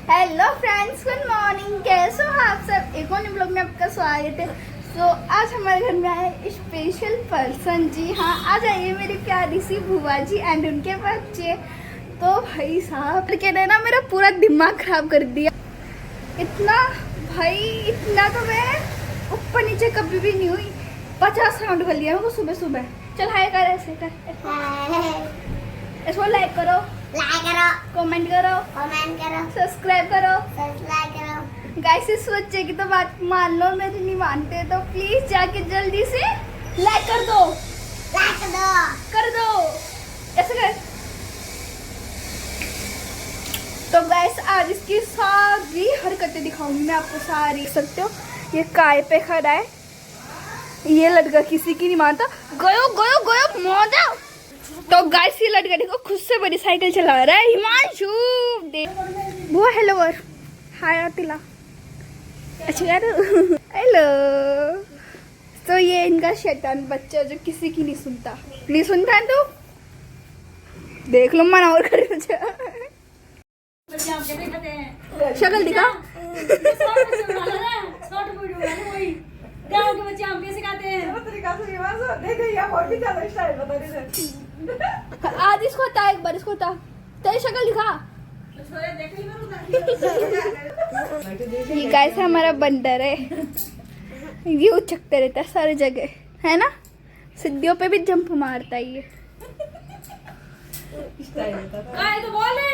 Hello friends, good morning. कैसे हो आप सब? एक और ब्लॉग में आपका स्वागत है। आज हमारे घर में आए स्पेशल पर्सन। जी हाँ, आज आइए मेरी प्यारी सी बुआ जी एंड उनके बच्चे। तो भाई साहब कहते ना, मेरा पूरा दिमाग खराब कर दिया। इतना तो मैं ऊपर नीचे कभी भी नहीं हुई। 50 राउंड कर लिया सुबह सुबह। चल हाय कर, ऐसे कर, इसको लाइक करो, कमेंट करो, सब्सक्राइब करो। गाइस, इस बच्चे की तो बात मान लो, मेरी नहीं मानते तो प्लीज जाके जल्दी से लाइक कर दो, कर दो, ऐसे कर। तो गाइस, आज इसकी सारी हरकतें दिखाऊंगी मैं आपको, सारी देख सकते हो। ये काय पे खड़ा है, ये लड़का किसी की नहीं मानता। गयो गयो गयो मौजा। तो गाइस, ये लड़का देखो खुद से बड़ी साइकिल चला रहा है। हिमांशु वो हेलो वर हाय आतिला, अच्छा यार हेलो। तो ये इनका शैतान बच्चा जो किसी की नहीं सुनता है। तो देख लो, मना और कर शक्ल दिखा। गाँव के बच्चे हम कैसे खाते हैं? आज इसको होता, एक बार इसको होता, तेरी शक्ल दिखा। ये गाइस हमारा बंदर है, ये उछकते रहता है सारी जगह, है ना। सिद्धियों पे भी जंप मारता है ये। तो बोले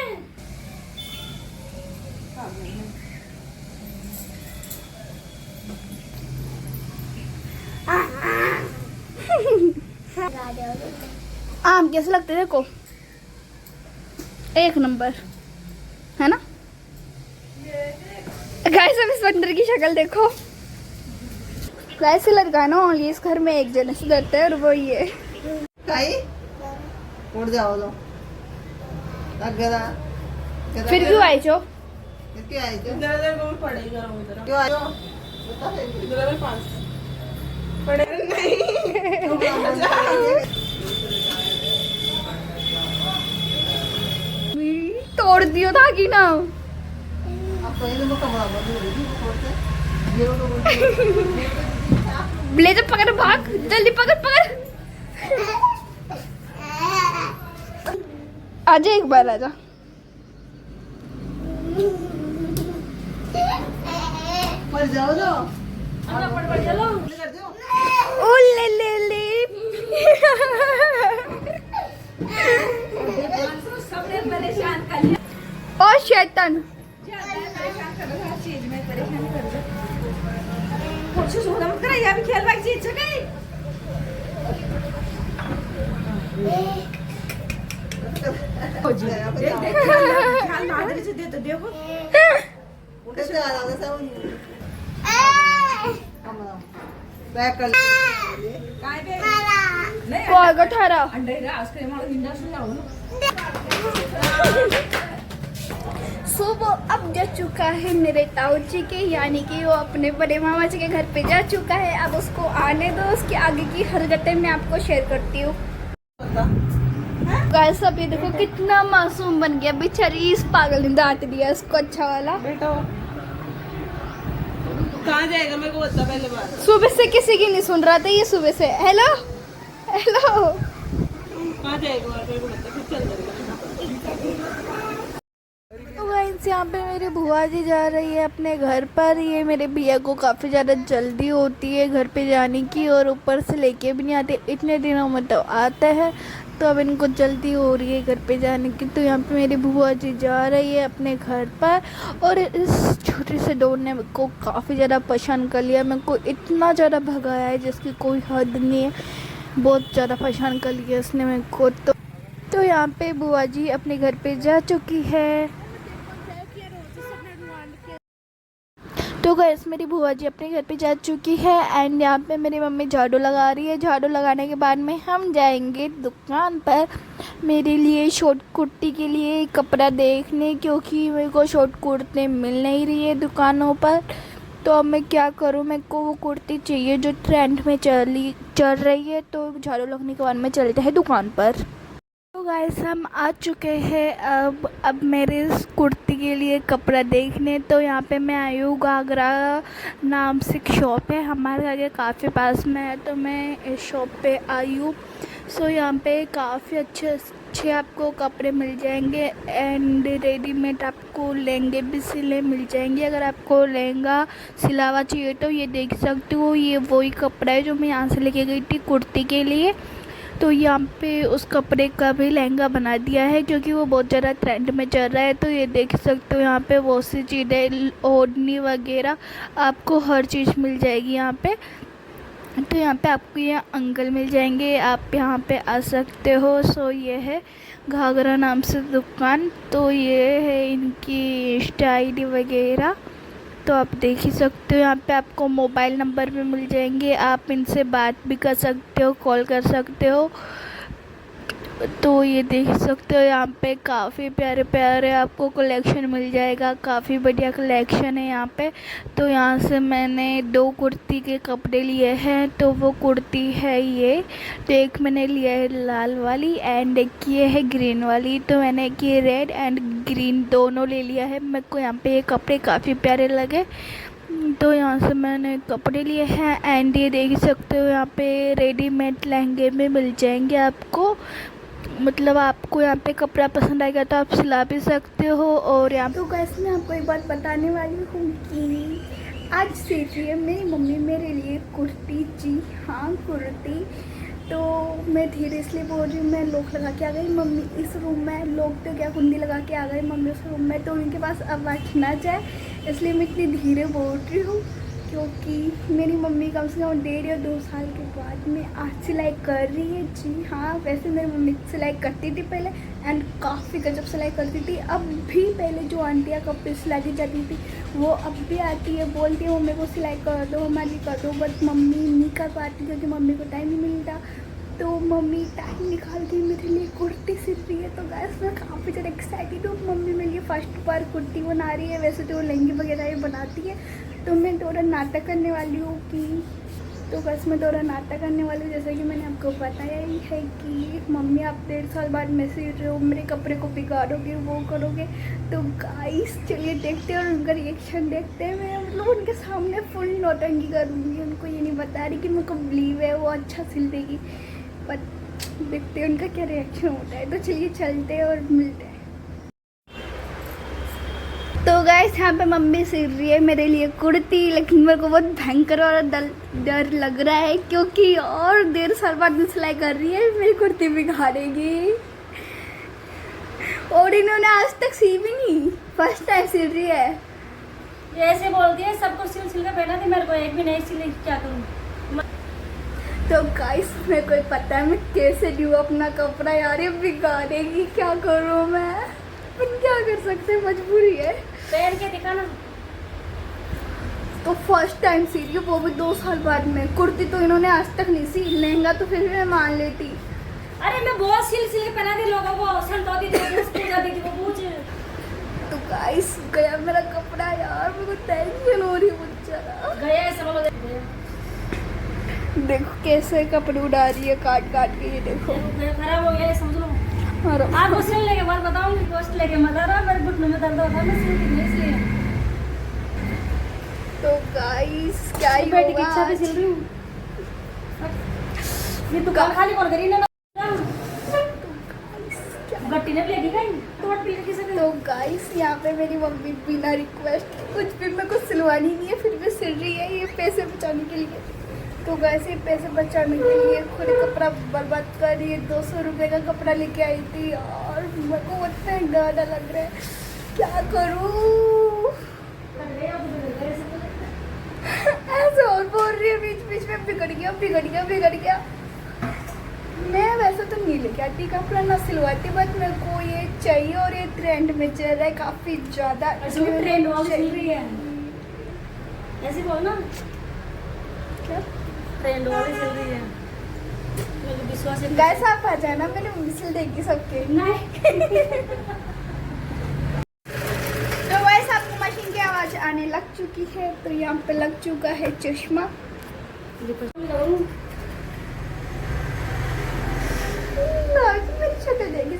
आम कैसे लगते देखो, एक नंबर, है ना। गाइस, अब इस बंदर की शक्ल देखो। गाइस, लड़का ना ओनली इस घर में एक जने सुधरते हैं और वो ये उड़ जाओ तो फिर क्यों आई जो? क्यों आए थे? क्यों आए हो? तोड़ दियो था कि ना। ब्लेजर पकड़, भाग जल्दी, पकड़ आजा, एक बार आजा। मर जाओ तो चलो ओ ले ले ले सबने परेशान कर लिया। ओ शैतान, खेल बाकी चीज गई। देखो सुबह अब जा चुका है मेरे ताऊ जी के, यानी कि वो अपने बड़े मामा जी के घर पे जा चुका है। अब उसको आने दो, उसकी आगे की हरकतें मैं आपको शेयर करती हूँ। गाइस, अब ये देखो कितना मासूम बन गया बेचारी। इस पागल ने दांत दिया इसको, अच्छा वाला। बेटा कहाँ जाएगा मेरे को बता पहले बात। सुबह से किसी की नहीं सुन रहा था ये, सुबह से हेलो हेलो। कहाँ जाएगा मेरे को बता, फिर चल जाएगा। तो गाइस, यहाँ पे मेरी बुआ जी जा रही है अपने घर पर। ये मेरे भैया को काफ़ी ज़्यादा जल्दी होती है घर पे जाने की, और ऊपर से लेके भी नहीं आते, इतने दिनों में तो आता है। तो अब इनको जल्दी हो रही है घर पे जाने की। तो यहाँ पे मेरी बुआ जी जा रही है अपने घर पर, और इस छोटे से डोर ने मेरे को काफ़ी ज़्यादा परेशान कर लिया। मेरे को इतना ज़्यादा भगाया है जिसकी कोई हद नहीं है, बहुत ज़्यादा परेशान कर लिया इसने मेरे को। तो यहाँ पे बुआ जी अपने घर पे जा चुकी है। तो गाइस, मेरी बुआ जी अपने घर पे जा चुकी है एंड यहाँ पे मेरी मम्मी झाड़ू लगा रही है। झाड़ू लगाने के बाद में हम जाएंगे दुकान पर मेरे लिए शॉर्ट कुर्ती के लिए कपड़ा देखने, क्योंकि मेरे को शॉर्ट कुर्ते मिल नहीं रही है दुकानों पर। तो अब मैं क्या करूँ, मेरे को वो कुर्ती चाहिए जो ट्रेंड में चल रही है। तो झाड़ू लगने के बाद में चलते हैं दुकान पर। तो गाइस हम आ चुके हैं अब मेरे इस कुर्ती के लिए कपड़ा देखने। तो यहाँ पे मैं आई हूँ, घाघरा नाम से एक शॉप है हमारे घर के काफ़ी पास में है, तो मैं इस शॉप पे आई हूँ। सो यहाँ पे काफ़ी अच्छे आपको कपड़े मिल जाएंगे एंड रेडीमेड आपको लहंगे भी सिले मिल जाएंगे। अगर आपको लहंगा सिलावा चाहिए तो ये देख सकते हो, ये वही कपड़ा है जो मैं यहाँ से लेके गई थी कुर्ती के लिए। तो यहाँ पे उस कपड़े का भी लहंगा बना दिया है क्योंकि वो बहुत ज़्यादा ट्रेंड में चल रहा है। तो ये देख सकते हो यहाँ पे बहुत सी चीज़ें, ओढ़नी वगैरह आपको हर चीज़ मिल जाएगी यहाँ पे। तो यहाँ पे आपको ये अंकल मिल जाएंगे, आप यहाँ पे आ सकते हो। सो ये है घाघरा नाम से दुकान। तो ये है इनकी इंस्टा ID वगैरह, तो आप देख ही सकते हो। यहाँ पे आपको मोबाइल नंबर भी मिल जाएंगे, आप इनसे बात भी कर सकते हो, कॉल कर सकते हो। तो ये देख सकते हो यहाँ पे काफ़ी प्यारे प्यारे आपको कलेक्शन मिल जाएगा, काफ़ी बढ़िया कलेक्शन है यहाँ पे। तो यहाँ से मैंने 2 कुर्ती के कपड़े लिए हैं। तो वो कुर्ती है ये, तो एक मैंने लिया है लाल वाली एंड एक ये है ग्रीन वाली। तो मैंने एक ये रेड एंड ग्रीन दोनों ले लिया है। मेरे को यहाँ पे ये कपड़े काफ़ी प्यारे लगे, तो यहाँ से मैंने कपड़े लिए हैं। एंड ये देख सकते हो यहाँ पे रेडीमेड लहंगे में मिल जाएंगे आपको, मतलब आपको यहाँ पे कपड़ा पसंद आएगा तो आप सिला भी सकते हो। और यहाँ तो गाइस मैं आपको एक बात बताने वाली हूँ कि आज से है मेरी मम्मी मेरे लिए कुर्ती, जी हाँ कुर्ती। तो मैं धीरे इसलिए बोल रही हूँ, मैं लॉक लगा के आ गई मम्मी इस रूम में, लॉक तो क्या कुंडी लगा के आ गई मम्मी उस रूम में, तो उनके पास आवाज़ ना जाए इसलिए मैं इतनी धीरे बोल रही हूँ। क्योंकि मेरी मम्मी कम से कम 1.5 या 2 साल के बाद में आज सिलाई कर रही है। जी हाँ, वैसे मेरी मम्मी सिलाई करती थी पहले एंड काफ़ी गजब सिलाई करती थी। अब भी पहले जो आंटियाँ कपड़े सिलाई जाती थी वो अब भी आती है, बोलती है मम्मी को सिलाई कर दो, हमारी कर दो, बट मम्मी नहीं कर पाती क्योंकि मम्मी को टाइम नहीं मिलता। तो मम्मी टाइम निकाल के मेरे लिए कुर्ती सिल रही है। तो गाइस मैं काफ़ी ज़्यादा एक्साइटेड हूँ, मम्मी मेरे लिए फर्स्ट बार कुर्ती बना रही है। वैसे तो वो लहंगे वगैरह भी बनाती है। तो मैं थोड़ा नाटक करने वाली हूँ मैं थोड़ा नाटक करने वाली हूँ, जैसे कि मैंने आपको बताया ही है कि मम्मी आप 1.5 साल बाद मैं सिल रहे हो, मेरे कपड़े को बिगाड़ोगे, वो करोगे। तो गाइस चलिए देखते हैं और उनका रिएक्शन देखते हैं। मैं मतलब उनके सामने फुल नौटंकी करूँगी, उनको ये नहीं बता रही कि मेरे को बिलीव है वो अच्छा सिल देगी, बट देखते हैं उनका क्या रिएक्शन होता है। तो चलिए चलते हैं और मिलते हैं। तो गाइस यहाँ पे मम्मी सिल रही है मेरे लिए कुर्ती, लेकिन मेरे को बहुत भयंकर और डर लग रहा है क्योंकि और 1.5 साल बाद में सिलाई कर रही है, मेरी कुर्ती बिगाड़ेगी। और इन्होंने आज तक सी भी नहीं, फर्स्ट टाइम सिल रही है। ये ऐसे बोलती है सबको सिल सिल के पहना थी, मेरे को एक भी नहीं सिली, क्या करूँ। तो गाइस मेरे को पता है मैं कैसे दूँ अपना कपड़ा, यार ये बिगाड़ेगी, क्या करूँ मैं, अपन क्या कर सकते हैं, मजबूरी है। पहन के दिखाना। तो फर्स्ट टाइम सी रही है, वो भी 2 साल बाद में। कुर्ती तो इन्होंने आज तक नहीं सी, लहंगा तो फिर भी मैं मान लेती। अरे मैं बहुत सिल सिल के पहना थी, लोगों को संतोती थी, स्कूल जाती थी, वो पूछ। तो गाइस गया मेरा कपड़ा, यार मेरे को टेंशन हो रही है। गया सब लोग देखो कैसे कपड़े उड़ा रही है काट काट के, ये देखो खराब हो गया समझ लो। और आपको सिल लेके बाद बताऊंगी, पोस्ट लेके मत आ रहा, मेरे घुटनों में दर्द होता है, मैं सिलती नहीं इसलिए। तो गाइस क्या ही बेटी की होगा इच्छा पे आज। सिल रही हूँ। ये दुकान खाली कौन करी ना, गट्टी ने लेगी कहीं तोड़ पी के किसी तो गाइस यहाँ पे मेरी मम्मी बिना रिक्वेस्ट कुछ भी मेरे को सिलवानी नहीं है, फिर भी सिल रही है ये पैसे बचाने के लिए। तो गाइस ये पैसे बचाने के लिए खुद कपड़ा बर्बाद कर रही है। 200 रुपये का कपड़ा लेके आई थी और मेरे को इतना डर लग रहा है, क्या करूँ। ऐसे और बोल रही है बीच बीच में, बिगड़ गया। मैं वैसे तो नहीं लेके आती कपड़ा, ना सिलवाती, बट मेरे को ये चाहिए और ये ट्रेंड में चल रहा है काफ़ी ज़्यादा, इसलिए ट्रेंड वाली सिल रही है। ऐसे बोल ना, क्या ट्रेंड वाली सिल रही है, मेरे विश्वास है। गाइस आप आ जाना, मैंने मिसल देगी सबके। नहीं तो गाइस आपको मशीन की आवाज़ आने लग चुकी है, तो यहाँ पे लग चुका है चश्मा। मेरी शक्ल देखी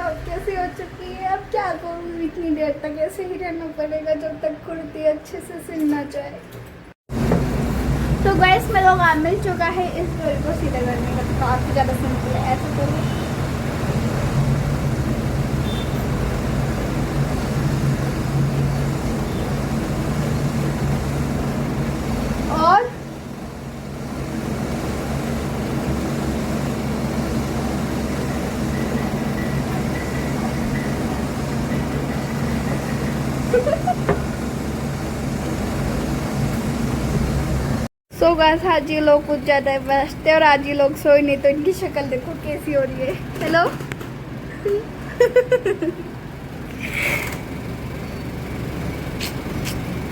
बहुत कैसी हो चुकी है। अब क्या करूँ, इतनी देर तक ऐसे ही रहना पड़ेगा जब तक कुर्ती अच्छे से सिलना चाहे। तो गैस मेरा काम मिल चुका है इस डोरी को सीधा करने का। तो काफ़ी ज़्यादा सिंपल है, ऐसे करो और सो गाइस आज ये लोग कुछ ज़्यादा व्यस्त है और आज ये लोग सोए नहीं, तो इनकी शक्ल देखो कैसी हो रही है। हेलो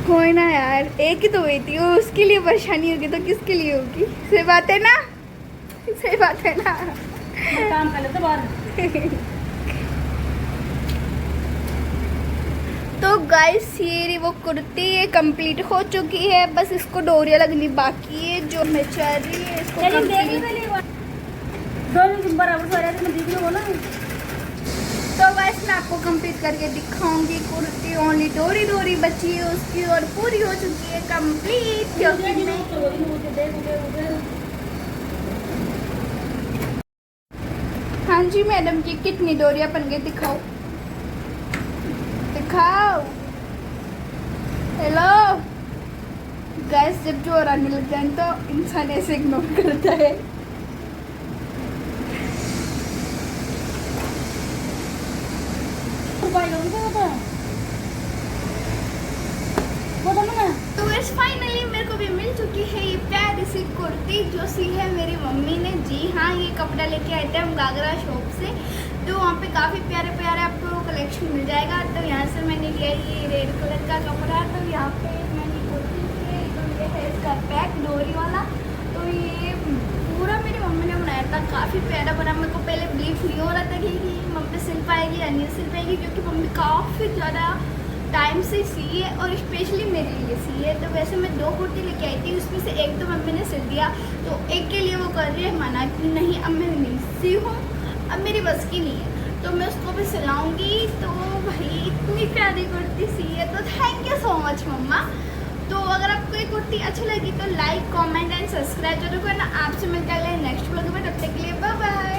कोई ना यार, एक ही तो हुई थी, वो उसके लिए परेशानी होगी तो किसके लिए होगी। सही बात है ना, सही बात है ना। काम कर लेते बाहर। तो गाइस ये वो कुर्ती ये कंप्लीट हो चुकी है, बस इसको डोरियां लगनी बाकी है जो मैं चाह रही है इसको चलिए देख complete- ली पहले दोनों बराबर सो रहे थे, मैं दीदी को बोला। तो गाइस मैं आपको कंप्लीट करके दिखाऊंगी। कुर्ती ओनली डोरी डोरी बची है उसकी और पूरी हो चुकी है कंप्लीट। क्योंकि मैं हाँ जी मैडम जी, कितनी डोरियां बन गई दिखाओ दिखाओ। हेलो गैस, जब जोर आने लग जाए तो इंसान ऐसे इग्नोर करता है। तो गैस फाइनली मेरे को भी मिल चुकी है ये प्यारी सी कुर्ती जो सी है मेरी मम्मी ने। जी हाँ, ये कपड़ा लेके आए थे हम गागरा शॉप से, तो वहाँ पे काफ़ी प्यारे प्यारे आपको कलेक्शन मिल जाएगा। तो यहाँ से मैंने लिया ये रेड कलर का कपड़ा। तो यहाँ पे मैंने कुर्ती ली, तो ये है इसका पैक डोरी वाला। तो ये पूरा मेरी मम्मी ने बनाया था, काफ़ी प्यारा बना। मेरे को पहले बिलीव नहीं हो रहा था कि मम्मी सिल पाएगी या नहीं सिल पाएगी, क्योंकि मम्मी काफ़ी ज़्यादा टाइम से सी है और स्पेशली मेरे लिए सी है। तो वैसे मैं 2 कुर्ती लेके आई थी, उसमें से एक तो मम्मी ने सिल दिया, तो एक के लिए वो कर रही है मना कि नहीं अब मैं नहीं सी हूँ, अब मेरी बस की नहीं है, तो मैं उसको भी सिलाऊंगी। तो भाई इतनी प्यारी कुर्ती सी है, तो थैंक यू सो मच मम्मा। तो अगर आपको ये कुर्ती अच्छी लगी तो लाइक कमेंट एंड सब्सक्राइब जरूर करना। आपसे मिलते हैं नेक्स्ट व्लॉग में, तब तक के लिए बाय बाय।